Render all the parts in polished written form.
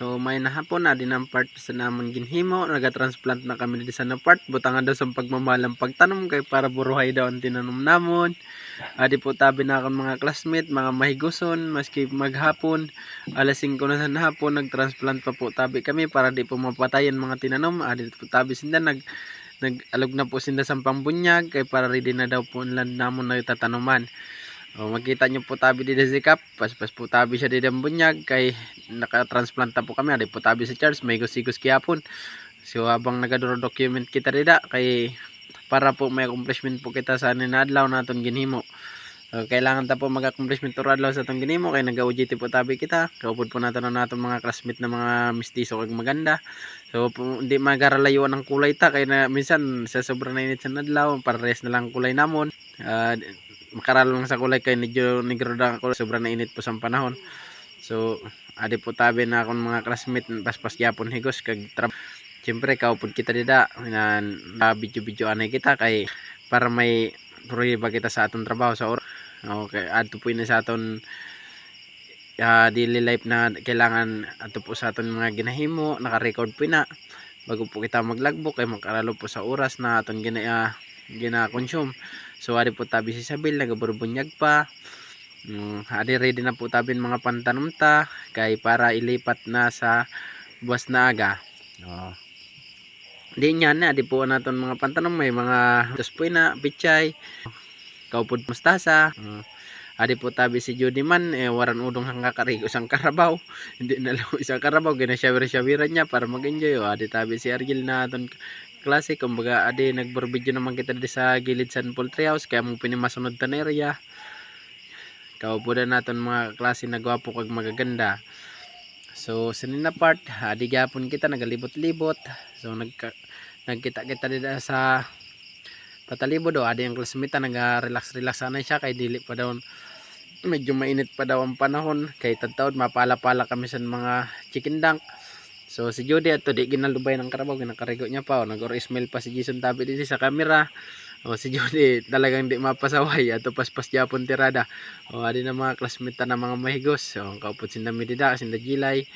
So may nahapon na din ang part sa namon ginhimo, naga-transplant na kami di sa na part, butangan daw sa pagmamahalang pagtanom kay para buruhay daw ang tinanom namon. Adi po tabi na akong mga classmate, mga mahiguson, maski maghapon, alas 5 na sa hapon, nag-transplant pa po tabi kami para di po mapatayan mga tinanom. Adi po tabi sinda nag-alog na po sinda sa pambunyag kay para ready na daw po land namon na tatanuman. O, makita nyo po tabi di Zikap, paspas po tabi siya di bunyag kay naka-transplant po kami. Adi po tabi sa Charles, may gusigos kiyapon. So habang nagadoro-document kita dida kay para po may accomplishment po kita sa ninadlaw naton ginhimo. Kailangan ta po mag-accomplishment or adlaw sa atong ginhimo kay naga-OJT po tabi kita. Kaupod po naton naton mga classmate na mga mistiso kag maganda. So hindi magaralayuan ang kulay ta kay na minsan sa sobrang init sa adlaw pares na lang kulay namon. Makaralo lang sa kulay kay medyo negro na ako, sobrang nainit po sa panahon. So adi po tabi na akong mga classmate paspas gyapon higos kag siyempre kaupod kita dida na video anay kita kay para may prueba kita sa atong trabaho sa oras. Okay, adto po ini sa aton daily life na kailangan ato po sa aton mga ginahimo, naka-record po na bago po kita maglagbook kay makaralo po sa oras na aton gina-consume. So adi po tabi si Isabel nagaburbunyag pa. Adi ready na po tabi mga pantanom ta kay para ilipat na sa buwas na aga. Di niyan na adi po naton mga pantanom may mga tuspoy na pichay, kaupod mustasa. Adi po tabi si Judy man waran udong hang kakarigo isang karabaw. Hindi na lang isang karabaw gina-shower-showeran niya para mag-enjoy. Adi tabi si Argil na aton klase, kumbaga adi nagborbidyo naman kita di sa gilid sa poultry house kaya mo pinimasunod tan area. Kaupo na naton mga klase na gwapo kag magaganda. So sinina part adi gyapon kita nagalibot-libot. So nagkita-kita dida sa patalibod do adi ang classmate naga-relax sana siya kay dili pa daw medyo mainit pa daw ang panahon kay tadtawd mapala-pala kami sa mga chicken dunk. So si Jody ato di ginalubay ng karabaw, ginakarigo niya pa. Nag-or-smell pa si Jason tabi dito sa camera. O si Jody talagang di mapasaway ato paspas japon tirada. O adi na mga classmate na mga mahigos. So kaupod sinda Midida, sinda Gilay,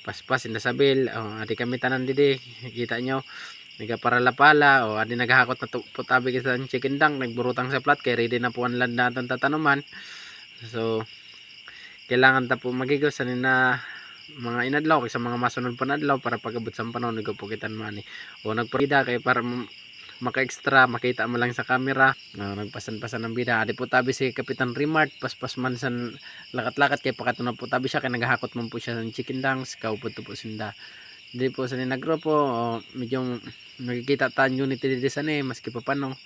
paspas sinda Sabel. O adi kami tanan didi. Kita nyo nagaparala-pala. O adi naghahakot na po tabi sa chicken dunk, nagburutang sa plat kay ready na po ang land natin tatanuman. So kailangan ta po magigos na mga inadlaw kay sa mga masunod pa na adlaw para pagabot sa panahon nagapukitan man o nagparida kay para maka-extra makita mo lang sa camera. Nagpasan-pasan ng bida. Adi po tabi si Kapitan Rimart paspas man san lakat-lakat kay pakatuna po tabi siya kay naghahakot man po siya ng chicken dunks. Kaupod to po sinda di po sa ninagrupo medyo nakikita tan unity dito sa maski pa paano.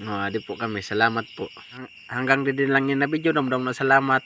Adi po kami salamat po hanggang dito lang yung na video. Damdam na salamat.